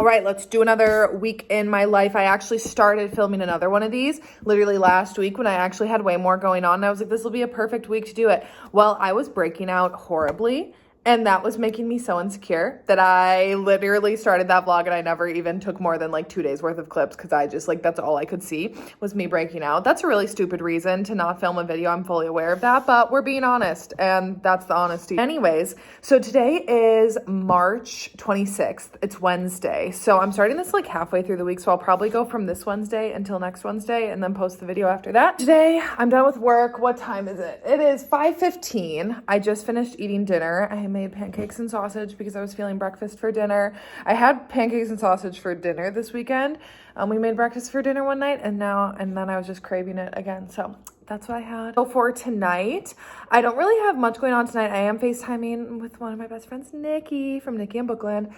All right, let's do another week in my life. I actually started filming another one of these literally last week when I actually had way more going on. And I was like, this will be a perfect week to do it. Well, I was breaking out horribly. And that was making me so insecure that I literally started that vlog and I never even took more than like 2 days worth of clips because I just like, that's all I could see was me breaking out. That's a really stupid reason to not film a video. I'm fully aware of that, but we're being honest and that's the honesty. Anyways, so today is March 26th. It's Wednesday. So I'm starting this like halfway through the week. So I'll probably go from this Wednesday until next Wednesday and then post the video after that. Today, I'm done with work. What time is it? It is 5:15. I just finished eating dinner. I made pancakes and sausage because I was feeling breakfast for dinner. I had pancakes and sausage for dinner this weekend. We made breakfast for dinner one night and then I was just craving it again. So that's what I had. So for tonight, I don't really have much going on tonight. I am FaceTiming with one of my best friends, Nikki, from Nikki and Bookland.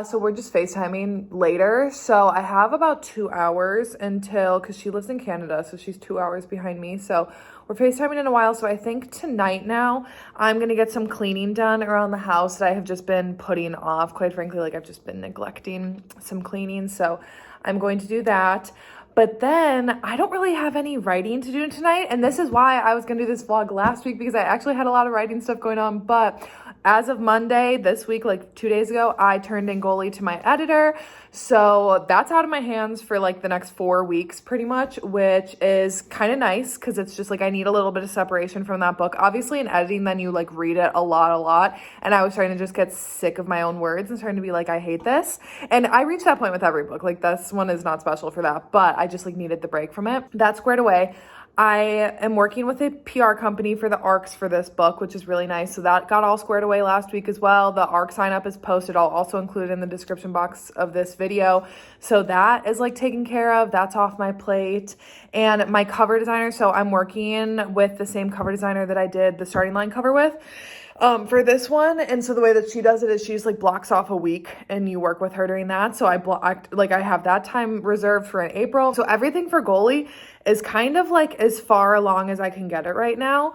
So we're just FaceTiming later. So I have about 2 hours until, because she lives in Canada, so she's 2 hours behind me. So we're FaceTiming in a while. So I think tonight now, I'm going to get some cleaning done around the house that I have just been putting off. Quite frankly, like I've just been neglecting some cleaning. So I'm going to do that. But then I don't really have any writing to do tonight. And this is why I was going to do this vlog last week, because I actually had a lot of writing stuff going on. But as of Monday this week, like 2 days ago, I turned in Goalie to my editor. So that's out of my hands for like the next 4 weeks pretty much, which is kind of nice because it's just like I need a little bit of separation from that book. Obviously in editing, then you like read it a lot. And I was starting to just get sick of my own words and starting to be like, I hate this. And I reached that point with every book. Like this one is not special for that, but I just like needed the break from it. That squared away. I am working with a PR company for the ARCs for this book, which is really nice. So that got all squared away last week as well. The ARC sign up is posted. I'll also include it in the description box of this video. So that is like taken care of. That's off my plate. And my cover designer. So I'm working with the same cover designer that I did the starting line cover with. For this one. And so the way that she does it is she just like blocks off a week and you work with her during that. So I have that time reserved for in April. So everything for Goalie is kind of like as far along as I can get it right now.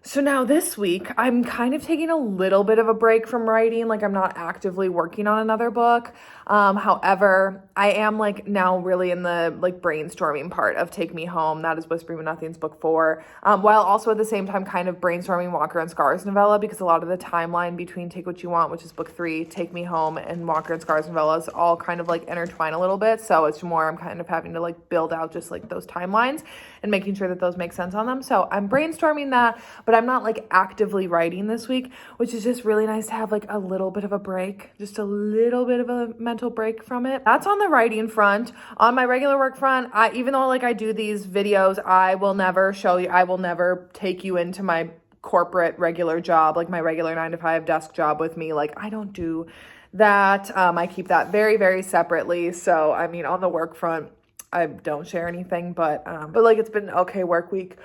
So now this week, I'm kind of taking a little bit of a break from writing. Like I'm not actively working on another book. However, I am like now really in the like brainstorming part of Take Me Home. That is Whispering With Nothing's book 4. While also at the same time kind of brainstorming Walker and Scar's novella, because a lot of the timeline between Take What You Want, which is book 3, Take Me Home, and Walker and Scar's novellas all kind of like intertwine a little bit. So it's more I'm kind of having to like build out just like those timelines and making sure that those make sense on them. So I'm brainstorming that, but I'm not like actively writing this week, which is just really nice to have like a little bit of a break, just a little bit of a mental break from it. That's on the writing front. On my regular work front, even though like I do these videos, I will never take you into my corporate regular job, like my regular 9-to-5 desk job with me. Like I don't do that. I keep that very, very separately. So, I mean, on the work front, I don't share anything, but like it's been an okay work week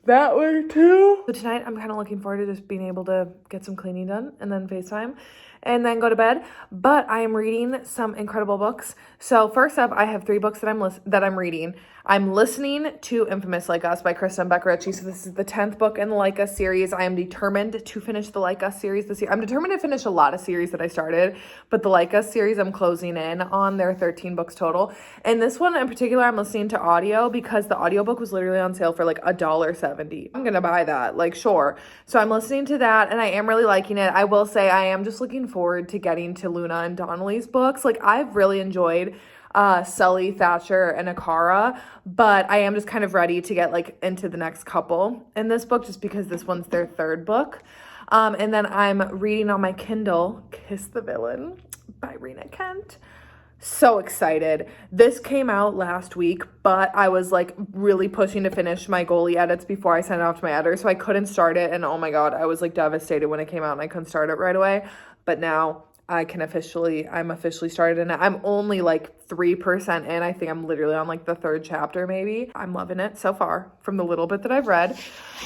that way too. So tonight I'm kind of looking forward to just being able to get some cleaning done and then FaceTime and then go to bed. But I am reading some incredible books. So first up, I have 3 books that I'm reading. I'm listening to Infamous Like Us by Kristen Becker-Ritchie. So this is the 10th book in the Like Us series. I am determined to finish the Like Us series this year. I'm determined to finish a lot of series that I started, but the Like Us series I'm closing in on. There are 13 books total. And this one in particular, I'm listening to audio because the audiobook was literally on sale for like $1.70. I'm gonna buy that, like sure. So I'm listening to that and I am really liking it. I will say I am just looking forward to getting to Luna and Donnelly's books. Like I've really enjoyed Sully, Thatcher, and Akara, but I am just kind of ready to get like into the next couple in this book just because this one's their 3rd book. And then I'm reading on my Kindle Kiss the Villain by Rena Kent. So excited. This came out last week, but I was like really pushing to finish my Goalie edits before I sent it off to my editor, so I couldn't start it. And oh my God, I was like devastated when it came out and I couldn't start it right away. But now I'm officially started in it. I'm only like 3% in. I think I'm literally on like the 3rd chapter maybe. I'm loving it so far from the little bit that I've read.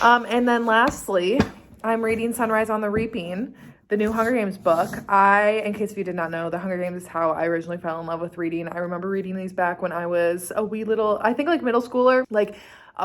And then lastly, I'm reading Sunrise on the Reaping, the new Hunger Games book. In case if you did not know, the Hunger Games is how I originally fell in love with reading. I remember reading these back when I was a wee little, I think like middle schooler. Like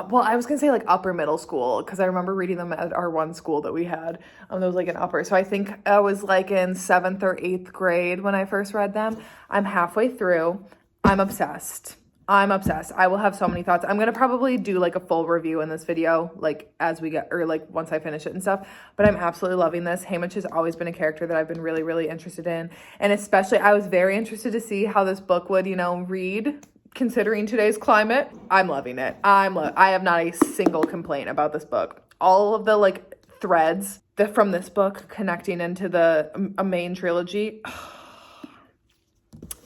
well, I was gonna say like upper middle school, because I remember reading them at our one school that we had. There was like an upper. So I think I was like in 7th or 8th grade when I first read them. I'm halfway through. I'm obsessed. I will have so many thoughts. I'm going to probably do like a full review in this video, like as we get, or like once I finish it and stuff, but I'm absolutely loving this. Haymitch has always been a character that I've been really, really interested in. And especially I was very interested to see how this book would, you know, read considering today's climate. I'm loving it. I have not a single complaint about this book. All of the like threads that from this book connecting into the a main trilogy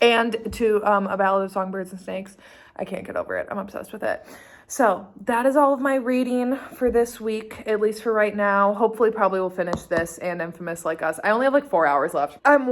and to A Ballad of Songbirds and Snakes. I can't get over it. I'm obsessed with it. So that is all of my reading for this week, at least for right now. Hopefully, probably will finish this and Infamous Like Us. I only have like 4 hours left. I'm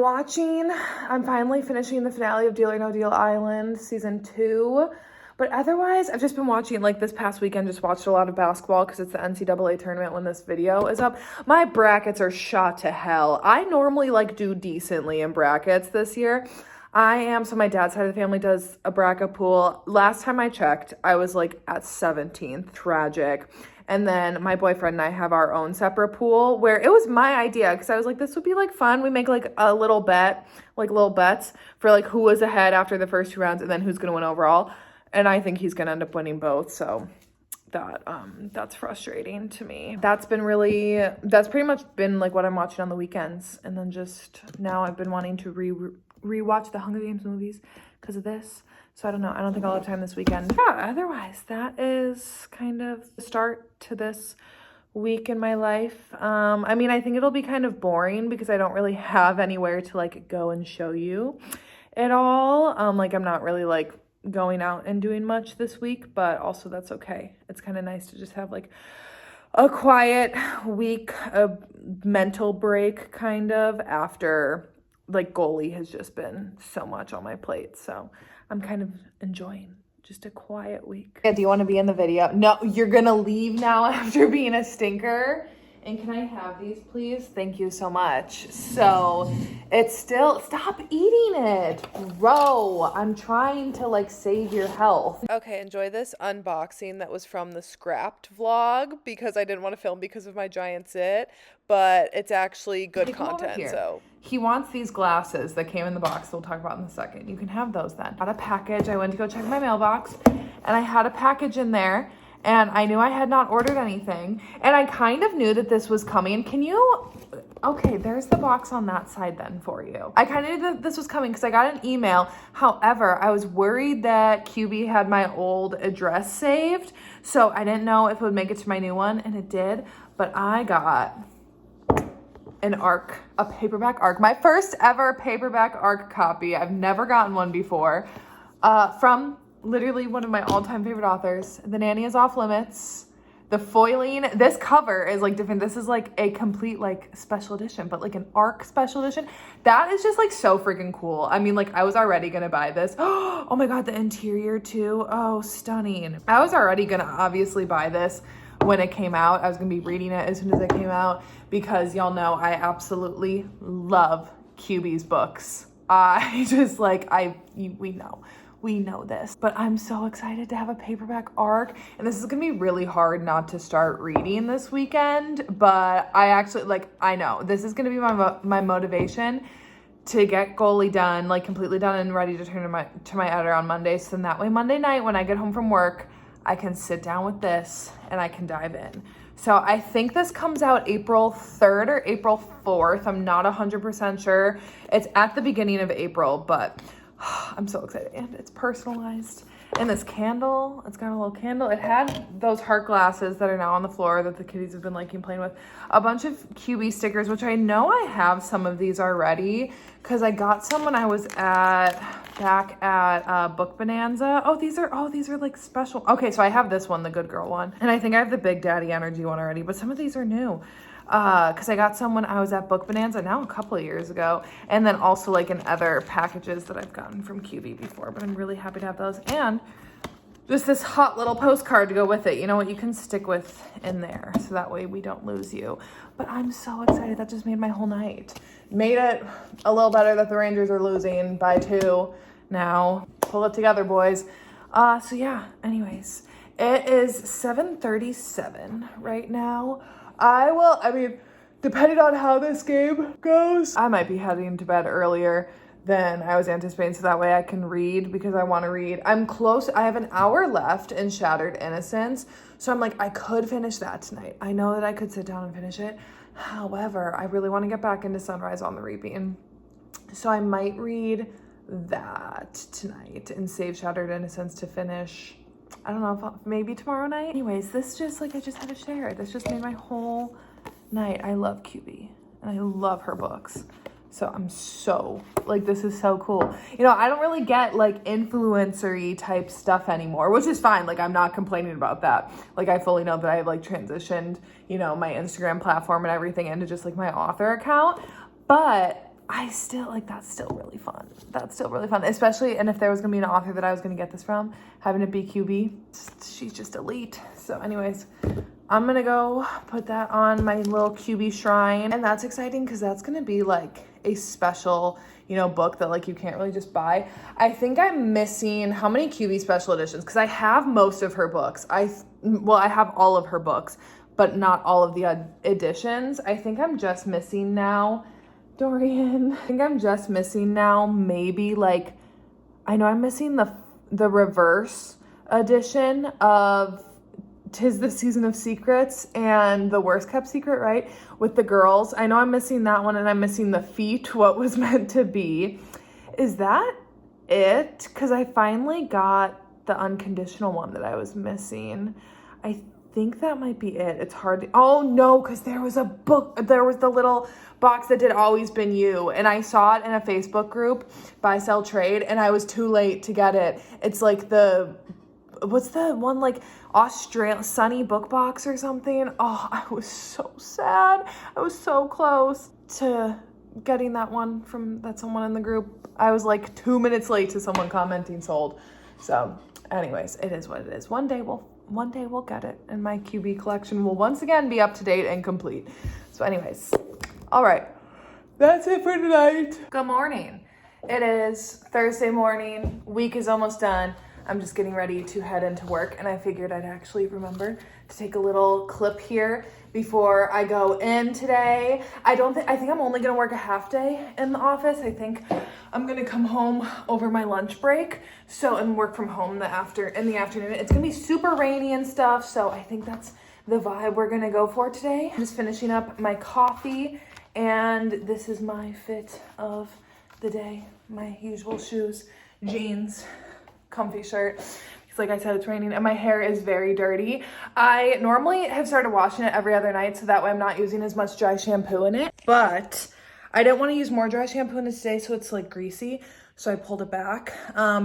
finally finishing the finale of Deal or No Deal Island season 2. But otherwise, I've just been watching, like this past weekend, just watched a lot of basketball because it's the NCAA tournament when this video is up. My brackets are shot to hell. I normally like do decently in brackets this year. So my dad's side of the family does a bracket pool. Last time I checked, I was like at 17th. Tragic. And then my boyfriend and I have our own separate pool where it was my idea because I was like, this would be like fun. We make like a little bet, like little bets for like who was ahead after the first 2 rounds and then who's going to win overall. And I think he's going to end up winning both. So that's frustrating to me. That's pretty much been like what I'm watching on the weekends. And then just now I've been wanting to rewatch the Hunger Games movies because of this. So I don't know. I don't think I'll have time this weekend. Yeah, otherwise, that is kind of the start to this week in my life. I mean, I think it'll be kind of boring because I don't really have anywhere to like go and show you it all. Like I'm not really like going out and doing much this week, but also that's okay. It's kind of nice to just have like a quiet week, a mental break kind of after like goalie has just been so much on my plate. So I'm kind of enjoying just a quiet week. Yeah, do you want to be in the video? No, you're gonna leave now after being a stinker. And can I have these, please? Thank you so much. So it's still, stop eating it, bro. I'm trying to like save your health. Okay, enjoy this unboxing that was from the scrapped vlog because I didn't want to film because of my giant zit, but it's actually good content. So he wants these glasses that came in the box we'll talk about in a second. You can have those then. Got a package. I went to go check my mailbox and I had a package in there. And I knew I had not ordered anything. And I kind of knew that this was coming. Okay, there's the box on that side then for you. I kind of knew that this was coming because I got an email. However, I was worried that QB had my old address saved. So I didn't know if it would make it to my new one. And it did. But I got an ARC, a paperback ARC. My first ever paperback ARC copy. I've never gotten one before. From literally one of my all-time favorite authors. The Nanny is Off Limits. The foiling, this cover is like different. This is like a complete like special edition, but like an ARC special edition. That is just like so freaking cool. I mean, like I was already gonna buy this. Oh my God, the interior too. Oh, stunning. I was already gonna obviously buy this when it came out. I was gonna be reading it as soon as it came out because y'all know I absolutely love QB's books. I just like, we know this, but I'm so excited to have a paperback ARC, and this is gonna be really hard not to start reading this weekend, but I know this is gonna be my motivation to get goalie done, like completely done and ready to turn to my editor on Monday, so then that way Monday night when I get home from work, I can sit down with this and I can dive in. So I think this comes out April 3rd or April 4th. I'm not 100% sure. It's at the beginning of April, but I'm so excited. And it's personalized. And this candle, it's got a little candle. It had those heart glasses that are now on the floor that the kitties have been liking playing with. A bunch of QB stickers, which I know I have some of these already because I got some when I was back at Book Bonanza. Oh, these are like special. Okay, so I have this one, the Good Girl one. And I think I have the Big Daddy Energy one already, but some of these are new. Because I got some when I was at Book Bonanza now a couple of years ago, and then also like in other packages that I've gotten from QB before, but I'm really happy to have those, and just this hot little postcard to go with it, you know what you can stick with in there, so that way we don't lose you. But I'm so excited. That just made my whole night. Made it a little better that the Rangers are losing by 2 now. Pull it together, boys. So yeah, anyways, It is 7:37 right now. Depending on how this game goes, I might be heading to bed earlier than I was anticipating, so that way I can read, because I want to read. I'm close. I have an hour left in Shattered Innocence, so I'm like, I could finish that tonight. I know that I could sit down and finish it. However, I really want to get back into Sunrise on the Reaping, so I might read that tonight and save Shattered Innocence to finish. I don't know, if maybe tomorrow night. Anyways, this just, like, I just had to share it. This just made my whole night. I love QB and I love her books. So I'm so, like, this is so cool. You know, I don't really get, like, influencer-y type stuff anymore, which is fine. Like, I'm not complaining about that. Like, I fully know that I've, like, transitioned, you know, my Instagram platform and everything into just, like, my author account. But I still, like, that's still really fun. That's still really fun. Especially, and if there was going to be an author that I was going to get this from, having it be QB, she's just elite. So anyways, I'm going to go put that on my little QB shrine. And that's exciting because that's going to be, like, a special, you know, book that, like, you can't really just buy. I think I'm missing, how many QB special editions? Because I have most of her books. I have all of her books, but not all of the editions. I think I'm just missing now, Dorian. I think I'm just missing now, maybe, like, I know I'm missing the reverse edition of 'Tis the Season of Secrets and The Worst Kept Secret, right? With the girls. I know I'm missing that one, and I'm missing the feet, What Was Meant to Be. Is that it? Because I finally got the unconditional one that I was missing. I think that might be it. It's hard to, oh no, because there was a book, there was the little box that did Always Been You, and I saw it in a Facebook group, Buy, Sell, Trade, and I was too late to get it. It's like what's the one, like, Sunny Book Box or something? Oh, I was so sad. I was so close to getting that one from someone in the group. I was like 2 minutes late to someone commenting sold. So anyways, it is what it is. One day we'll get it, and my QB collection will once again be up to date and complete. So anyways, all right, that's it for tonight. Good morning. It is Thursday morning. Week is almost done. I'm just getting ready to head into work, and I figured I'd actually remember to take a little clip here before I go in today. I think I'm only gonna work a half day in the office. I think I'm gonna come home over my lunch break, and work from home in the afternoon. It's gonna be super rainy and stuff, so I think that's the vibe we're gonna go for today. I'm just finishing up my coffee, and this is my fit of the day. My usual shoes, jeans, comfy shirt, because like I said, it's raining and my hair is very dirty. I normally have started washing it every other night, so that way I'm not using as much dry shampoo in it, but I didn't want to use more dry shampoo in it today, so it's like greasy, so I pulled it back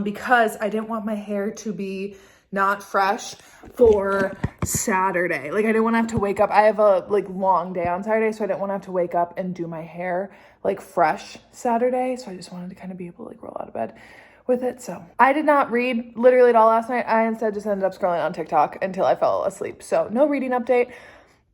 because I didn't want my hair to be not fresh for Saturday. Like, I didn't want to have to wake up. I have a long day on Saturday, so I didn't want to have to wake up and do my hair like fresh Saturday, so I just wanted to kind of be able to like roll out of bed with it. So I did not read literally at all last night. I instead just ended up scrolling on TikTok until I fell asleep. So no reading update,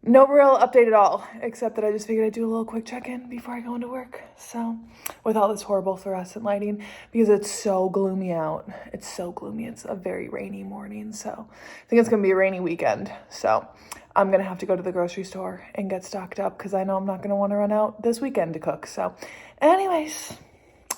no real update at all, except that I just figured I'd do a little quick check-in before I go into work. So with all this horrible fluorescent lighting, because it's so gloomy out. It's so gloomy. It's a very rainy morning. So I think it's going to be a rainy weekend. So I'm going to have to go to the grocery store and get stocked up, because I know I'm not going to want to run out this weekend to cook. So anyways,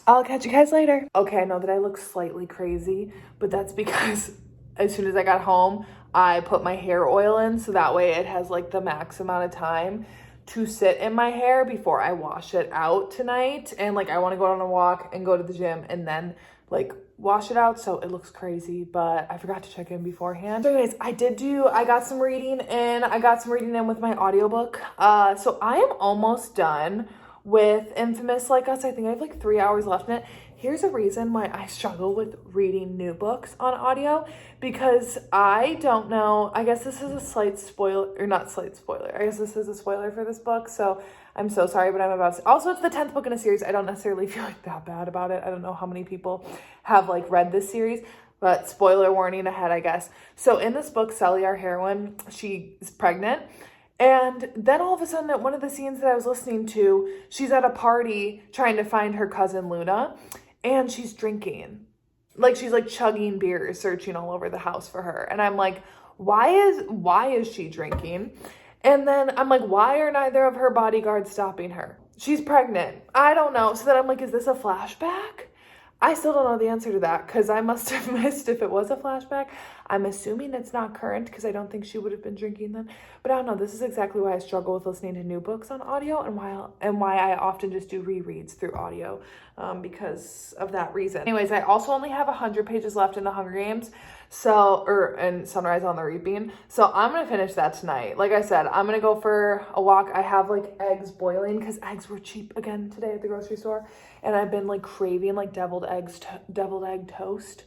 I'll catch you guys later. Okay, I know that I look slightly crazy, but that's because as soon as I got home, I put my hair oil in, so that way it has like the max amount of time to sit in my hair before I wash it out tonight. And like, I want to go on a walk and go to the gym and then like wash it out, so it looks crazy, but I forgot to check in beforehand. So anyways, I got some reading in with my audiobook. So I am almost done with Infamous Like Us. I think I have like 3 hours left in it. Here's a reason why I struggle with reading new books on audio, because I don't know, I guess this is a slight spoiler, or not slight spoiler, I guess this is a spoiler for this book, so I'm so sorry, but I'm about to, also it's the 10th book in a series. I don't necessarily feel like that bad about it. I don't know how many people have like read this series, but spoiler warning ahead, I guess. So in this book, Sally, our heroine, she is pregnant. And then all of a sudden, at one of the scenes that I was listening to, she's at a party trying to find her cousin Luna, and she's drinking. Like, she's like chugging beers, searching all over the house for her. And I'm like, why is she drinking? And then I'm like, why are neither of her bodyguards stopping her? She's pregnant. I don't know. So then I'm like, is this a flashback? I still don't know the answer to that because I must have missed if it was a flashback. I'm assuming it's not current because I don't think she would have been drinking then. But I don't know. This is exactly why I struggle with listening to new books on audio and why I often just do rereads through audio because of that reason. Anyways, I also only have 100 pages left in the Hunger Games. And Sunrise on the Reaping. So I'm going to finish that tonight. Like I said, I'm going to go for a walk. I have like eggs boiling because eggs were cheap again today at the grocery store. And I've been like craving like deviled egg toast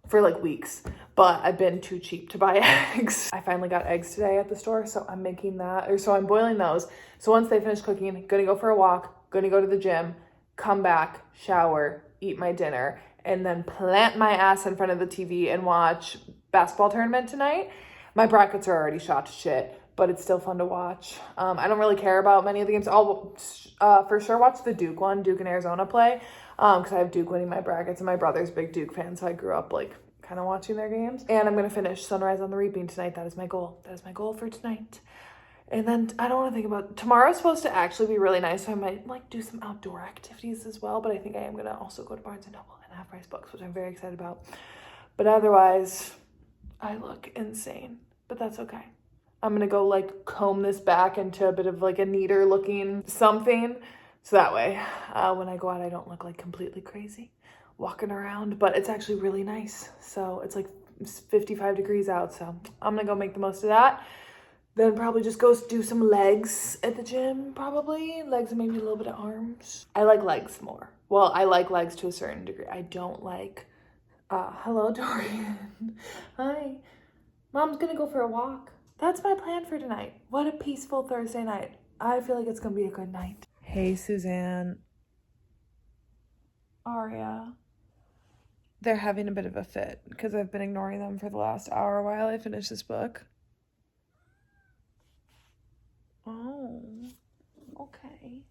for like weeks, but I've been too cheap to buy eggs. I finally got eggs today at the store. So I'm making so I'm boiling those. So once they finish cooking, going to go for a walk, going to go to the gym, come back, shower, eat my dinner, and then plant my ass in front of the TV and watch basketball tournament tonight. My brackets are already shot to shit, but it's still fun to watch. I don't really care about many of the games. I'll for sure watch the Duke one, Duke and Arizona play, because I have Duke winning my brackets, and my brother's a big Duke fan, so I grew up like kind of watching their games. And I'm going to finish Sunrise on the Reaping tonight. That is my goal. That is my goal for tonight. And then I don't want to think about tomorrow's supposed to actually be really nice, so I might like do some outdoor activities as well. But I think I am gonna also go to Barnes and Noble and Half Price Books, which I'm very excited about. But otherwise, I look insane. But that's okay. I'm gonna go like comb this back into a bit of like a neater looking something, so that way when I go out I don't look like completely crazy walking around. But it's actually really nice. So it's like 55 degrees out, so I'm gonna go make the most of that. Then probably just go do some legs at the gym, probably. Legs and maybe a little bit of arms. I like legs more. Well, I like legs to a certain degree. I don't like, hello, Dorian. Hi. Mom's gonna go for a walk. That's my plan for tonight. What a peaceful Thursday night. I feel like it's gonna be a good night. Hey, Suzanne. Aria. They're having a bit of a fit because I've been ignoring them for the last hour while I finish this book. Oh, okay.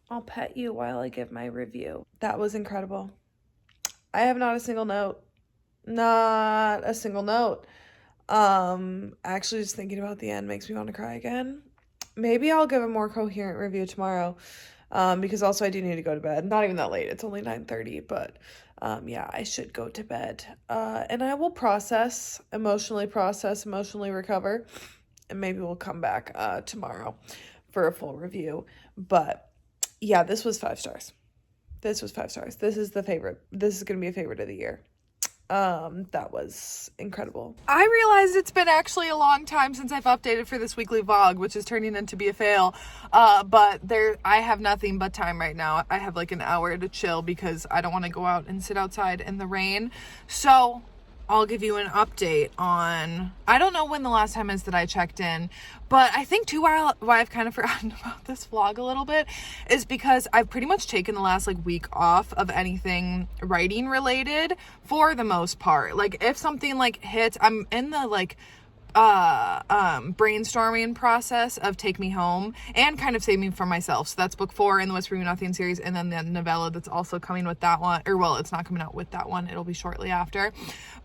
I'll pet you while I give my review. That was incredible. I have not a single note. Not a single note. Actually just thinking about the end makes me want to cry again. Maybe I'll give a more coherent review tomorrow. Because also I do need to go to bed. Not even that late. It's only 9:30, but yeah, I should go to bed. And I will emotionally recover. And maybe we'll come back tomorrow for a full review. But yeah, this was 5 stars. This was 5 stars. This is the favorite. This is going to be a favorite of the year. That was incredible. I realized it's been actually a long time since I've updated for this weekly vlog, which is turning into be a fail. But I have nothing but time right now. I have like an hour to chill because I don't want to go out and sit outside in the rain. So I'll give you an update on, I don't know when the last time is that I checked in, but I think too why I've kind of forgotten about this vlog a little bit is because I've pretty much taken the last like week off of anything writing related for the most part. Like if something like hits, I'm in the like brainstorming process of Take Me Home and kind of saving for myself. So that's book 4 in the Whisper Me Nothing series, and then the novella that's also coming with that one, or well, it's not coming out with that one, it'll be shortly after.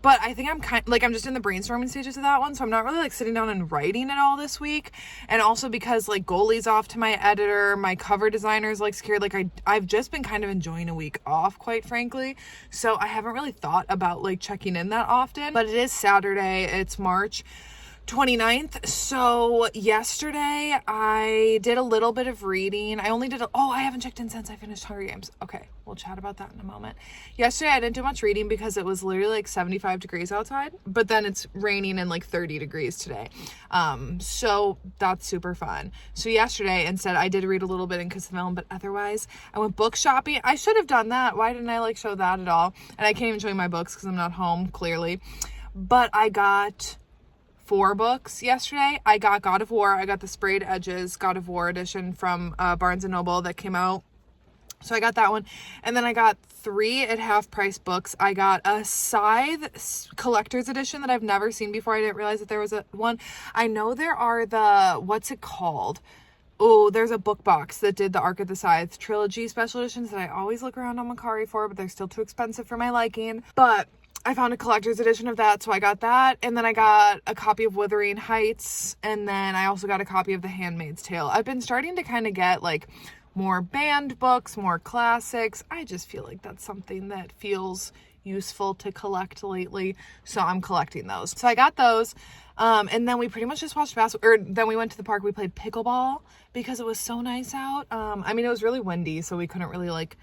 But I think I'm I'm just in the brainstorming stages of that one, so I'm not really like sitting down and writing it all this week. And also because like goalie's off to my editor, my cover designer's like secured, like I've just been kind of enjoying a week off, quite frankly. So I haven't really thought about like checking in that often. But it is Saturday, it's March 29th. So yesterday I did a little bit of reading. I haven't checked in since I finished Hunger Games. Okay, we'll chat about that in a moment. Yesterday I didn't do much reading because it was literally like 75 degrees outside, but then it's raining and like 30 degrees today. So that's super fun. So yesterday instead I did read a little bit in Kiss-the-Melon, but otherwise I went book shopping. I should have done that. Why didn't I like show that at all? And I can't even show you my books because I'm not home, clearly. But I got 4 books yesterday. I got God of War. I got the Sprayed Edges God of War edition from Barnes and Noble that came out. So I got that one. And then I got 3 at half price books. I got a Scythe collector's edition that I've never seen before. I didn't realize that there was one. I know there are what's it called? Oh, there's a book box that did the Arc of the Scythe trilogy special editions that I always look around on Mercari for, but they're still too expensive for my liking. But I found a collector's edition of that, so I got that. And then I got a copy of Wuthering Heights, and then I also got a copy of The Handmaid's Tale. I've been starting to kind of get like more banned books, more classics. I just feel like that's something that feels useful to collect lately, so I'm collecting those. So I got those, and then we pretty much just watched basketball, or then we went to the park. We played pickleball because it was so nice out. I mean, it was really windy, so we couldn't really like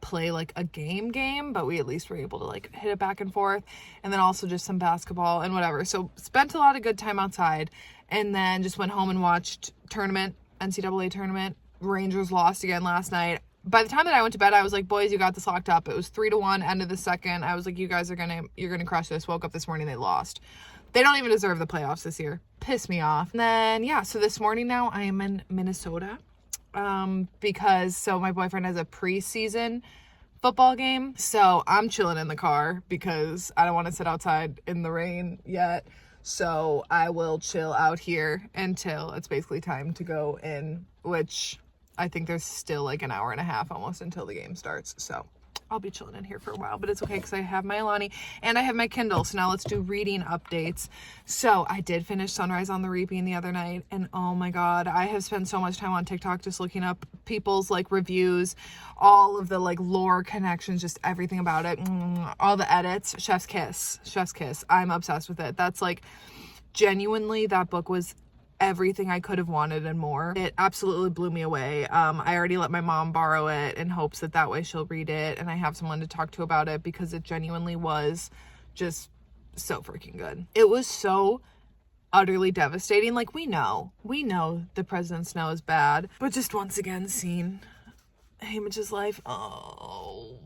play like a game, but we at least were able to like hit it back and forth, and then also just some basketball and whatever. So spent a lot of good time outside, and then just went home and watched NCAA tournament. Rangers lost again last night. By the time that I went to bed, I was like, boys, you got this locked up. It was 3-1 end of the second. I was like, you guys you're gonna crush this. Woke up this morning, they lost. They don't even deserve the playoffs this year. Piss me off. And then yeah, so this morning now I am in Minnesota. Because my boyfriend has a preseason football game, so I'm chilling in the car because I don't want to sit outside in the rain yet, so I will chill out here until it's basically time to go in, which I think there's still like an hour and a half almost until the game starts, so I'll be chilling in here for a while, but it's okay because I have my Alani and I have my Kindle. So now let's do reading updates. So I did finish Sunrise on the Reaping the other night, and oh my god, I have spent so much time on TikTok just looking up people's like reviews, all of the like lore connections, just everything about it, all the edits. Chef's kiss. I'm obsessed with it. That's like genuinely, that book was everything I could have wanted and more. It absolutely blew me away. I already let my mom borrow it in hopes that way she'll read it, and I have someone to talk to about it because it genuinely was just so freaking good. It was so utterly devastating. Like, we know the President Snow is bad, but just once again seeing Haymitch's life, oh,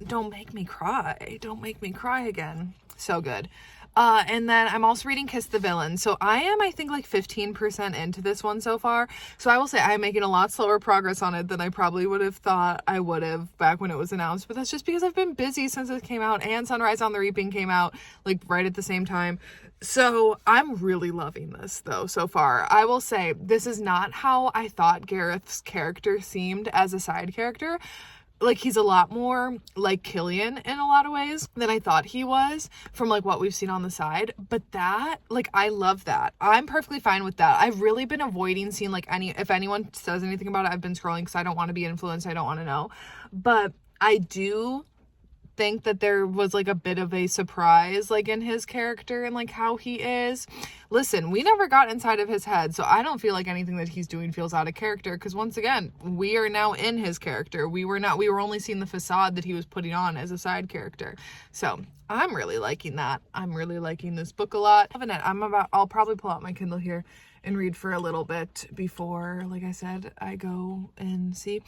don't make me cry. Don't make me cry again. So good. And then I'm also reading Kiss the Villain. So I am, I think, like 15% into this one so far. So I will say I'm making a lot slower progress on it than I probably would have thought I would have back when it was announced. But that's just because I've been busy since it came out, and Sunrise on the Reaping came out like right at the same time. So I'm really loving this though so far. I will say this is not how I thought Gareth's character seemed as a side character. Like, he's a lot more like Killian in a lot of ways than I thought he was from like what we've seen on the side. But that, like, I love that. I'm perfectly fine with that. I've really been avoiding seeing like if anyone says anything about it, I've been scrolling because I don't want to be influenced. I don't want to know. But I do think that there was like a bit of a surprise like in his character and like how he is. Listen, we never got inside of his head, so I don't feel like anything that he's doing feels out of character, because once again, we are now in his character. We were only seeing the facade that he was putting on as a side character. So I'm really liking that. I'm really liking this book a lot. I'll probably pull out my Kindle here and read for a little bit before, like I said, I go and see.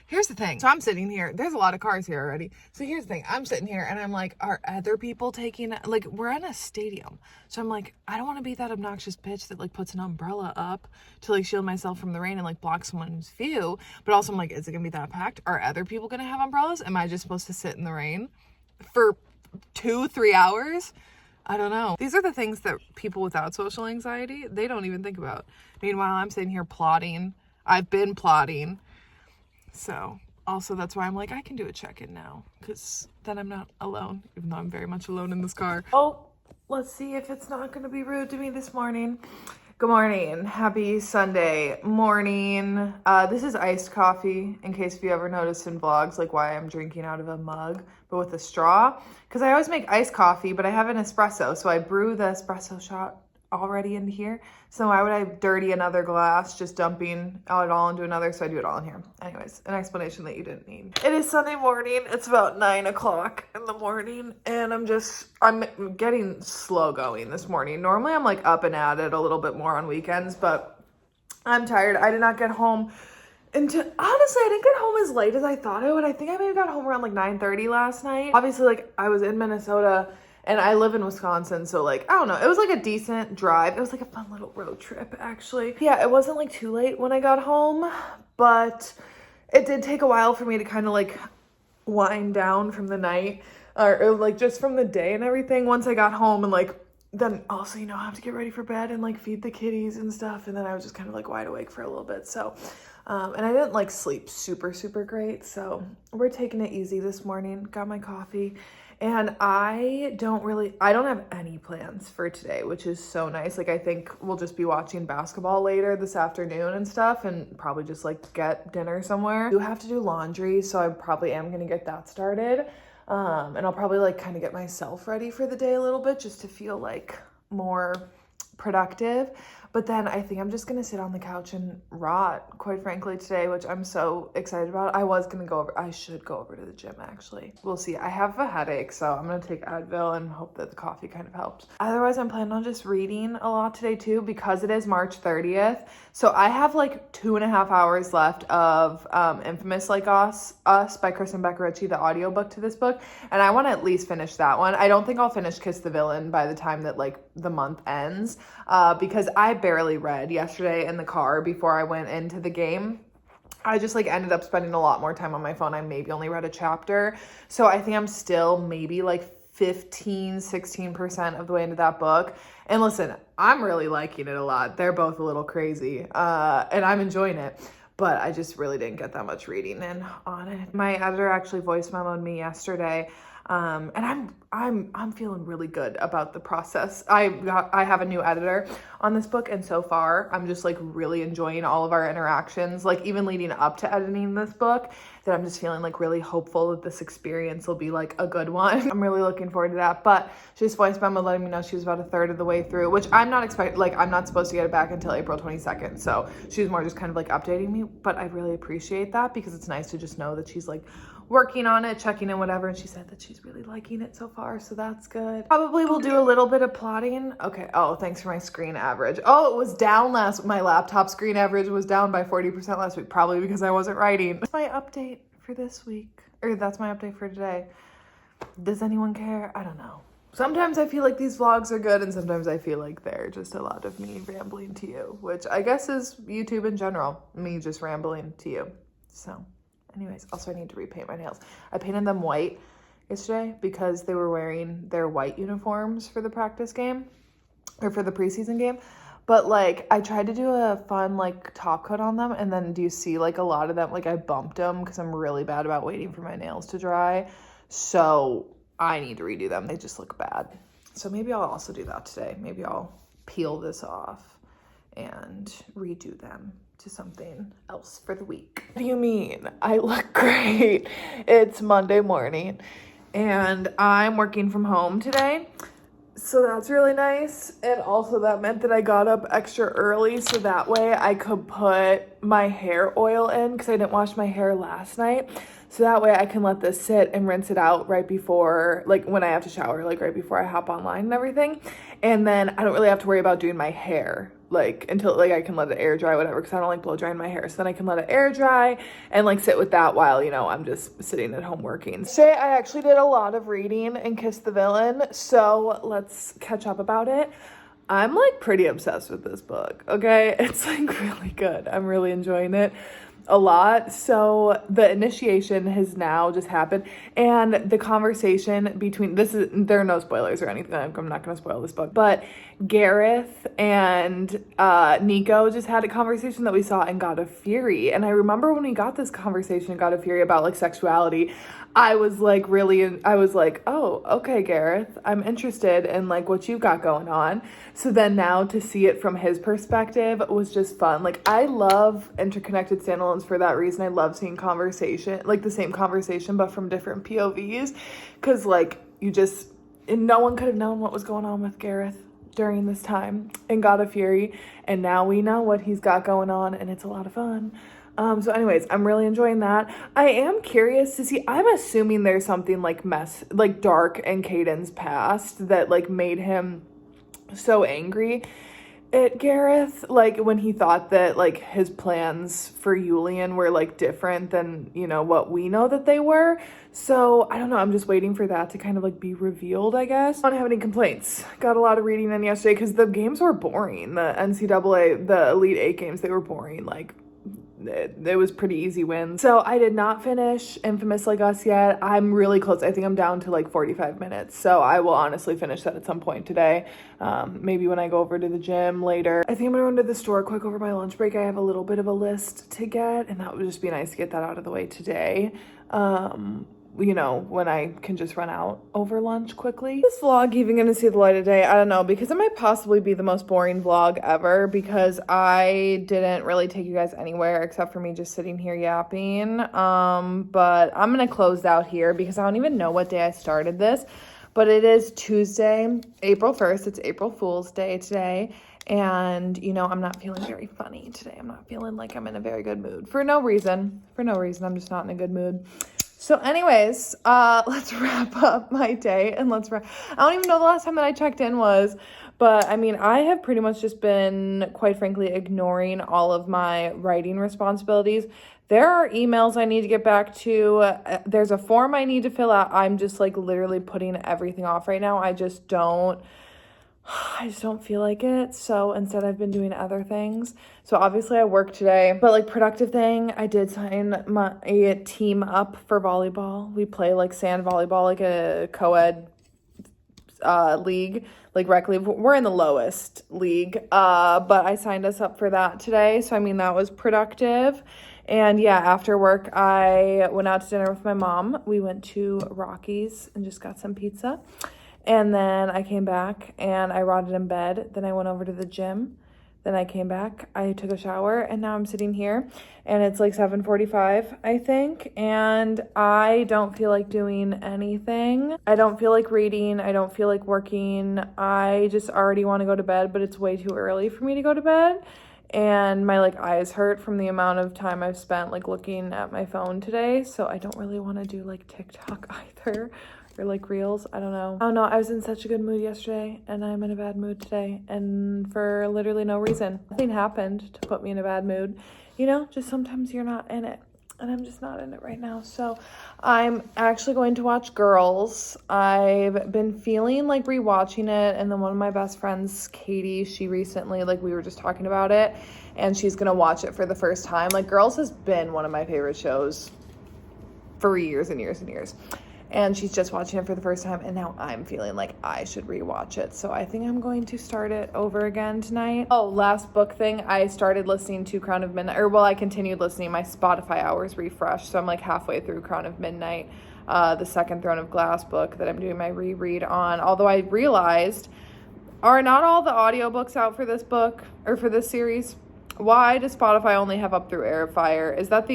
Here's the thing. So I'm sitting here. There's a lot of cars here already. So here's the thing. I'm sitting here and I'm like, are other people taking, like, we're in a stadium. So I'm like, I don't want to be that obnoxious bitch that like puts an umbrella up to like shield myself from the rain and like block someone's view. But also I'm like, is it going to be that packed? Are other people going to have umbrellas? Am I just supposed to sit in the rain for 2-3 hours? I don't know. These are the things that people without social anxiety, they don't even think about. Meanwhile, I'm sitting here plotting. I've been plotting. So also that's why I'm like, I can do a check-in now, because then I'm not alone, even though I'm very much alone in this car. Oh, let's see if it's not going to be rude to me this morning. Good morning. Happy Sunday morning. This is iced coffee, in case if you ever noticed in vlogs, like why I'm drinking out of a mug, but with a straw. Because I always make iced coffee, but I have an espresso. So I brew the espresso shot already into here. So why would I dirty another glass just dumping it all into another? So I do it all in here. Anyways, an explanation that you didn't need. It is Sunday morning. It's about 9 o'clock in the morning, and I'm getting slow going this morning. Normally I'm like up and at it a little bit more on weekends, but I'm tired. I did not get home honestly, I didn't get home as late as I thought I would. I think I maybe got home around like 9:30 last night. Obviously, like, I was in Minnesota and I live in Wisconsin, so like, I don't know. It was like a decent drive. It was like a fun little road trip, actually. Yeah, it wasn't like too late when I got home, but it did take a while for me to kind of like wind down from the night or like just from the day and everything once I got home. And like, then also, you know, I have to get ready for bed and like feed the kitties and stuff. And then I was just kind of like wide awake for a little bit. So, and I didn't like sleep super, super great. So we're taking it easy this morning. Got my coffee And I don't have any plans for today, which is so nice. Like, I think we'll just be watching basketball later this afternoon and stuff, and probably just like get dinner somewhere. I do have to do laundry, so I probably am gonna get that started. And I'll probably like kind of get myself ready for the day a little bit just to feel like more productive. But then I think I'm just gonna sit on the couch and rot, quite frankly, today, which I'm so excited about. I should go over to the gym, actually. We'll see. I have a headache, so I'm gonna take Advil and hope that the coffee kind of helps. Otherwise, I'm planning on just reading a lot today too, because it is March 30th. So I have like 2.5 hours left of Infamous Like Us by Kristen Becker-Ritchie, the audiobook to this book. And I want to at least finish that one. I don't think I'll finish Kiss the Villain by the time that like the month ends, because I barely read yesterday in the car before I went into the game. I just like ended up spending a lot more time on my phone. I maybe only read a chapter. So I think I'm still maybe like 16% of the way into that book. And listen, I'm really liking it a lot. They're both a little crazy, and I'm enjoying it. But I just really didn't get that much reading in on it. My editor actually voice memoed me yesterday. And I'm feeling really good about the process. I have a new editor on this book, and so far I'm just like really enjoying all of our interactions, like even leading up to editing this book, that I'm just feeling like really hopeful that this experience will be like a good one. I'm really looking forward to that. But she just voice memo letting me know she was about a third of the way through, which I'm not I'm not supposed to get it back until April 22nd. So she was more just kind of like updating me, but I really appreciate that because it's nice to just know that she's like working on it, checking in, whatever. And she said that she's really liking it so far, so that's good. Probably will do a little bit of plotting. Okay, oh, thanks for my screen average. Oh, it was down my laptop screen average was down by 40% last week, probably because I wasn't writing. That's my update for this week, or that's my update for today. Does anyone care? I don't know. Sometimes I feel like these vlogs are good, and sometimes I feel like they're just a lot of me rambling to you, which I guess is YouTube in general, me just rambling to you, so. Anyways, also I need to repaint my nails. I painted them white yesterday because they were wearing their white uniforms for the practice game, or for the preseason game. But like I tried to do a fun like top coat on them, and then do you see like a lot of them, like I bumped them because I'm really bad about waiting for my nails to dry. So I need to redo them. They just look bad. So maybe I'll also do that today. Maybe I'll peel this off and redo them to something else for the week. What do you mean? I look great. It's Monday morning and I'm working from home today. So that's really nice. And also that meant that I got up extra early so that way I could put my hair oil in because I didn't wash my hair last night. So that way I can let this sit and rinse it out right before, like when I have to shower, like right before I hop online and everything. And then I don't really have to worry about doing my hair like until like I can let it air dry, whatever, because I don't like blow drying my hair. So then I can let it air dry and like sit with that while, you know, I'm just sitting at home working. Today I actually did a lot of reading and Kiss the Villain. So let's catch up about it. I'm like pretty obsessed with this book. Okay. It's like really good. I'm really enjoying it a lot. So the initiation has now just happened, and the conversation between there are no spoilers or anything. I'm not going to spoil this book, but Gareth and Nico just had a conversation that we saw in God of Fury. And I remember when we got this conversation in God of Fury about like sexuality, I was like, oh, okay, Gareth, I'm interested in like what you've got going on. So then now to see it from his perspective was just fun. Like I love interconnected standalones for that reason. I love seeing conversation, like the same conversation, but from different POVs. Cause like no one could have known what was going on with Gareth during this time in God of Fury. And now we know what he's got going on, and it's a lot of fun. So anyways, I'm really enjoying that. I am curious to see, I'm assuming there's something like dark in Caden's past that like made him so angry at Gareth, like when he thought that like his plans for Julian were like different than, you know, what we know that they were. So I don't know, I'm just waiting for that to kind of like be revealed, I guess. I don't have any complaints. Got a lot of reading in yesterday because the games were boring. The NCAA, the Elite Eight games, they were boring. Like it was pretty easy wins. So I did not finish Infamous Like Us yet. I'm really close. I think I'm down to like 45 minutes. So I will honestly finish that at some point today. Maybe when I go over to the gym later. I think I'm gonna run to the store quick over my lunch break. I have a little bit of a list to get, and that would just be nice to get that out of the way today. you know, when I can just run out over lunch quickly. This vlog even gonna see the light of day? I don't know, because it might possibly be the most boring vlog ever because I didn't really take you guys anywhere except for me just sitting here yapping. But I'm gonna close out here because I don't even know what day I started this, but it is Tuesday, April 1st. It's April Fool's Day today. And, you know, I'm not feeling very funny today. I'm not feeling like I'm in a very good mood for no reason. I'm just not in a good mood. So anyways, let's wrap up my day and I don't even know the last time that I checked in was, but I mean, I have pretty much just been, quite frankly, ignoring all of my writing responsibilities. There are emails I need to get back to. There's a form I need to fill out. I'm just like literally putting everything off right now. I just don't feel like it. So instead I've been doing other things. So obviously I worked today, but like productive thing, I did sign my team up for volleyball. We play like sand volleyball, like a co-ed league, like rec league. We're in the lowest league, but I signed us up for that today. So I mean, that was productive. And yeah, after work, I went out to dinner with my mom. We went to Rocky's and just got some pizza. And then I came back and I rotted in bed. Then I went over to the gym. Then I came back, I took a shower, and now I'm sitting here and it's like 7:45, I think. And I don't feel like doing anything. I don't feel like reading. I don't feel like working. I just already want to go to bed, but it's way too early for me to go to bed. And my like eyes hurt from the amount of time I've spent like looking at my phone today. So I don't really want to do like TikTok either. Or like reels. I don't know. I was in such a good mood yesterday and I'm in a bad mood today, and for literally no reason. Nothing happened to put me in a bad mood. You know, just sometimes you're not in it, and I'm just not in it right now. So I'm actually going to watch Girls. I've been feeling like rewatching it, and then one of my best friends, Katie, she recently, like we were just talking about it, and she's gonna watch it for the first time. Like Girls has been one of my favorite shows for years and years and years. And she's just watching it for the first time, and now I'm feeling like I should rewatch it. So I think I'm going to start it over again tonight. Oh, last book thing, I started listening to Crown of Midnight, I continued listening. My Spotify hours refreshed, so I'm like halfway through Crown of Midnight, the second Throne of Glass book that I'm doing my reread on. Although I realized, are not all the audiobooks out for this book, or for this series? Why does Spotify only have Up Through Airfire? Is that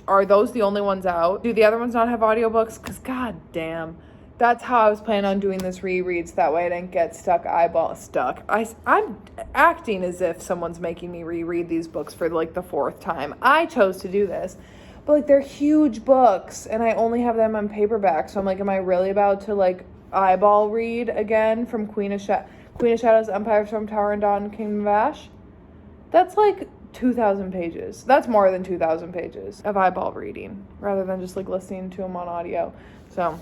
are those the only ones out? Do the other ones not have audiobooks? Because god damn, that's how I was planning on doing this rereads. That way I didn't get stuck. I'm acting as if someone's making me reread these books for like the fourth time. I chose to do this. But like they're huge books and I only have them on paperback. So I'm like, am I really about to like eyeball read again from Queen of Shadows, Empire of Storm, Tower and Dawn, Kingdom of Ash? That's like 2,000 pages. That's more than 2,000 pages of eyeball reading rather than just like listening to them on audio. So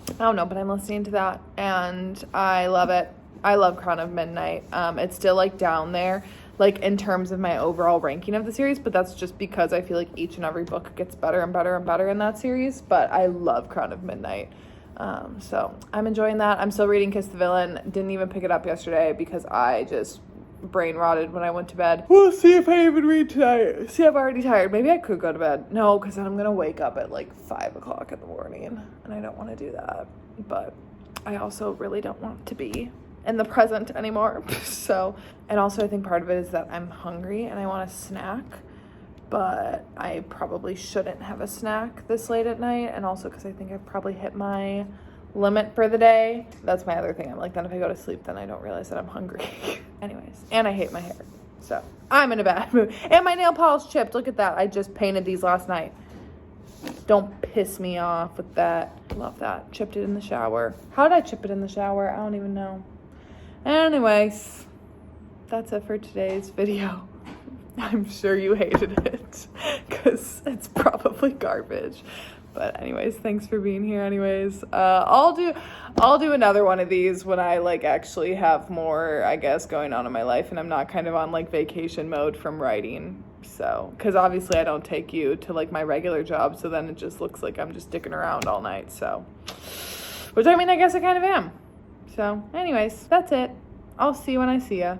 I don't know, but I'm listening to that and I love it. I love Crown of Midnight. It's still like down there, like in terms of my overall ranking of the series, but that's just because I feel like each and every book gets better and better and better in that series. But I love Crown of Midnight. So I'm enjoying that. I'm still reading Kiss the Villain. Didn't even pick it up yesterday because I just brain rotted when I went to bed. We'll see if I even read tonight. See, I'm already tired. Maybe I could go to bed. No, because then I'm gonna wake up at like 5 o'clock in the morning and I don't want to do that. But I also really don't want to be in the present anymore. So, and also I think part of it is that I'm hungry and I want a snack, but I probably shouldn't have a snack this late at night, and also because I think I've probably hit my limit for the day. That's my other thing. I'm like, then if I go to sleep, then I don't realize that I'm hungry. Anyways, and I hate my hair. So I'm in a bad mood. And my nail polish chipped. Look at that. I just painted these last night. Don't piss me off with that. Love that. Chipped it in the shower. How did I chip it in the shower? I don't even know. Anyways, that's it for today's video. I'm sure you hated it because it's probably garbage. But anyways, thanks for being here. Anyways, I'll do another one of these when I like actually have more, I guess, going on in my life and I'm not kind of on like vacation mode from writing. So, because obviously I don't take you to like my regular job, so then it just looks like I'm just sticking around all night. So, which I mean, I guess I kind of am. So anyways, that's it. I'll see you when I see ya.